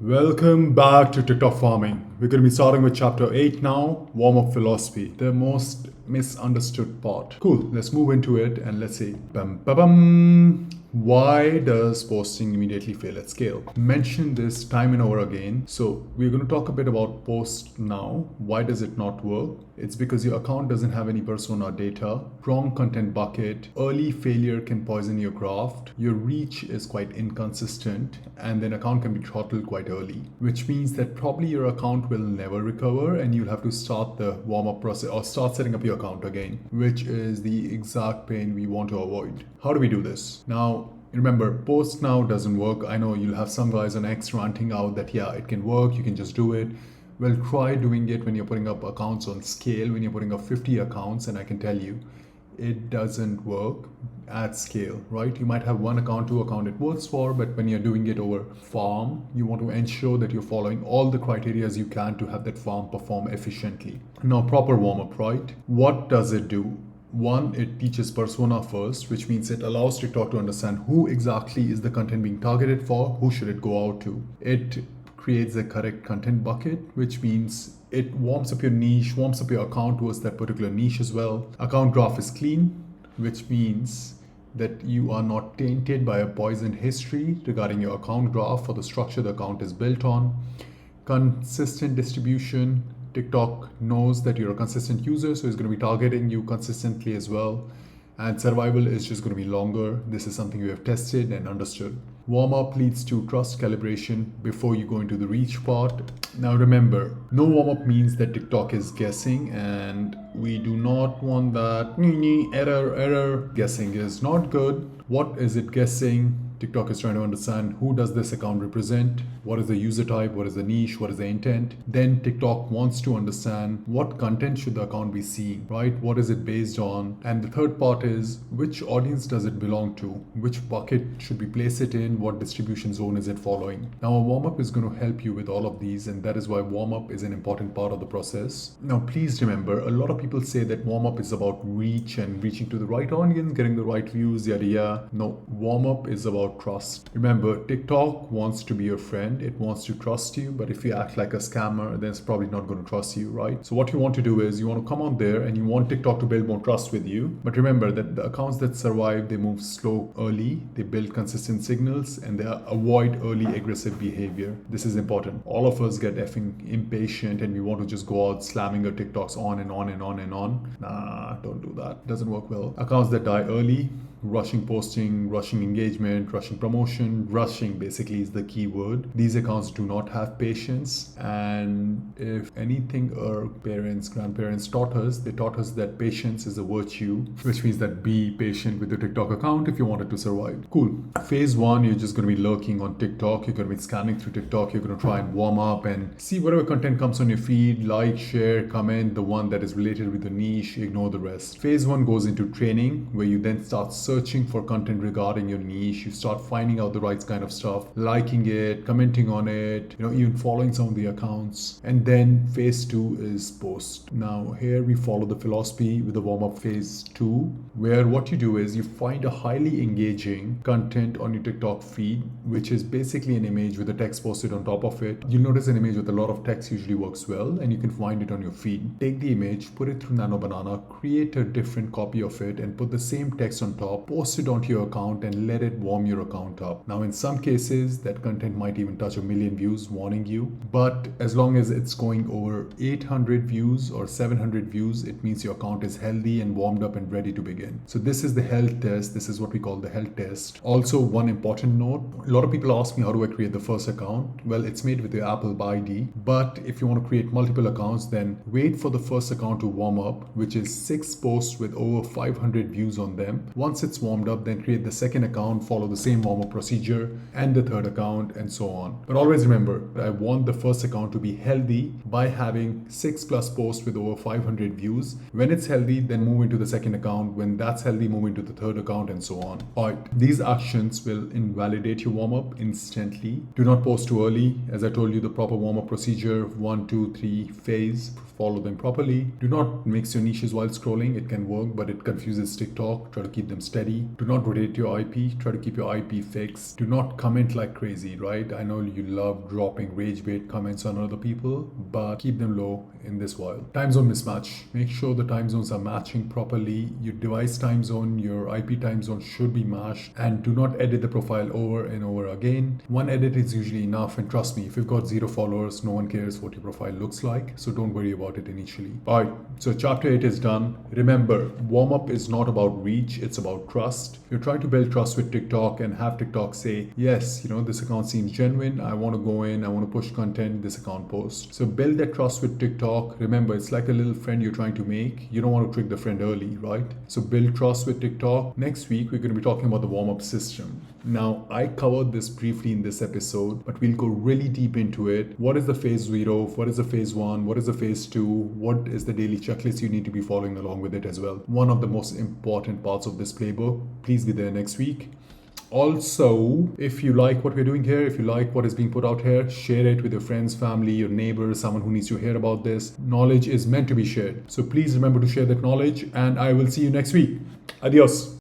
Welcome back to TikTok Farming. We're going to be starting with chapter 8 now, Warm-up philosophy, the most misunderstood part. Cool, let's move into it and let's see. Bum. Why does posting immediately fail at scale? Mentioned this time and over again. So we're going to talk a bit about post now. Why does it not work? It's because your account doesn't have any persona data, wrong content bucket, early failure can poison your graft, your reach is quite inconsistent, and then account can be throttled quite early, which means that probably your account will never recover and you'll have to start the warm-up process or start setting up your account again, which is the exact pain we want to avoid. How do we do this? Now, remember, post now doesn't work. I know you'll have some guys on X ranting out that, yeah, it can work, you can just do it. Well, try doing it when you're putting up accounts on scale, when you're putting up 50 accounts, and I can tell you, it doesn't work at scale, right? You might have one account, two account it works for, but when you're doing it over farm, you want to ensure that you're following all the criteria you can to have that farm perform efficiently. Now, proper warm-up, right? What does it do? One, it teaches persona first, which means it allows TikTok to understand who exactly is the content being targeted for, who should it go out to. It creates a correct content bucket, which means it warms up your niche, warms up your account towards that particular niche as well. Account graph is clean, which means that you are not tainted by a poisoned history regarding your account graph or the structure the account is built on. Consistent distribution. TikTok knows that you're a consistent user, so it's going to be targeting you consistently as well. And survival is just going to be longer. This is something we have tested and understood. Warm-up leads to trust calibration before you go into the reach part. Now remember, no warm-up means that TikTok is guessing, and we do not want that error. Guessing is not good. What is it guessing? TikTok is trying to understand who does this account represent, what is the user type, what is the niche, what is the intent. Then TikTok wants to understand what content should the account be seeing, right? What is it based on? And the third part is which audience does it belong to? Which bucket should we place it in? What distribution zone is it following? Now a warm-up is going to help you with all of these, and that is why warm-up is an important part of the process. Now please remember, a lot of people say that warm-up is about reach and reaching to the right audience, getting the right views, yada yada. No, warm-up is about trust. Remember, TikTok wants to be your friend. It wants to trust you, but if you act like a scammer, then it's probably not going to trust you, right? So what you want to do is you want to come on there and you want TikTok to build more trust with you. But remember that the accounts that survive, they move slow early, they build consistent signals, and they avoid early aggressive behavior. This is important. All of us get effing impatient and we want to just go out slamming our TikToks on and on and on and on. Nah, don't do that. It doesn't work well. Accounts that die early, rushing posting, rushing engagement, rushing promotion. Rushing basically is the key word. These accounts do not have patience, and if anything our parents, grandparents taught us, they taught us that patience is a virtue, which means that be patient with your TikTok account if you want it to survive. Cool. Phase one, you're just going to be lurking on TikTok. You're going to be scanning through TikTok. You're going to try and warm up and see whatever content comes on your feed, like, share, comment, the one that is related with the niche, ignore the rest. Phase one goes into training, where you then start searching for content regarding your niche. You start finding out the right kind of stuff, liking it, commenting on it, even following some of the accounts. And then phase two is post. Now here we follow the philosophy with the warm-up phase two, where what you do is you find a highly engaging content on your TikTok feed, which is basically an image with a text posted on top of it. You'll notice an image with a lot of text usually works well, and you can find it on your feed. Take the image, put it through Nano Banana, create a different copy of it, and put the same text on top, post it onto your account, and let it warm your account up. Now in some cases that content might even touch 1 million views, warning you, but as long as it's going over 800 views or 700 views, it means your account is healthy and warmed up and ready to begin. So this is the health test. This is what we call the health test. Also, one important note, a lot of people ask me, how do I create the first account? Well, it's made with your Apple ID, but if you want to create multiple accounts, then wait for the first account to warm up, which is 6 posts with over 500 views on them. Once it's warmed up, then create the second account, follow the same warm-up procedure, and the third account, and so on. But always remember, I want the first account to be healthy by having 6+ posts with over 500 views. When it's healthy, then move into the second account. When that's healthy, move into the third account, and so on. Alright, these actions will invalidate your warm-up instantly. Do not post too early. As I told you, the proper warm-up procedure, 1, 2, 3 phase, follow them properly. Do not mix your niches while scrolling. It can work, but it confuses TikTok. Try to keep them steady. steady. Do not rotate your IP. Try to keep your IP fixed. Do not comment like crazy, right? I know you love dropping rage bait comments on other people, but keep them low in this while. Time zone mismatch. Make sure the time zones are matching properly. Your device time zone, your IP time zone should be matched, and do not edit the profile over and over again. One edit is usually enough, and trust me, if you've got 0 followers, no one cares what your profile looks like, so don't worry about it initially. Alright, so chapter 8 is done. Remember, warm-up is not about reach, it's about trust. You're trying to build trust with TikTok and have TikTok say, yes, this account seems genuine, I want to go in, I want to push content, this account posts. So build that trust with TikTok. Remember, it's like a little friend you're trying to make. You don't want to trick the friend early, right? So build trust with TikTok. Next week, we're going to be talking about the warm-up system. Now, I covered this briefly in this episode, but we'll go really deep into it. What is the phase 0? What is the phase 1? What is the phase 2? What is the daily checklist you need to be following along with it as well? One of the most important parts of this playbook. Please be there next week. Also, if you like what we're doing here, if you like what is being put out here, share it with your friends, family, your neighbors, someone who needs to hear about this. Knowledge is meant to be shared. So please remember to share that knowledge, and I will see you next week. Adios.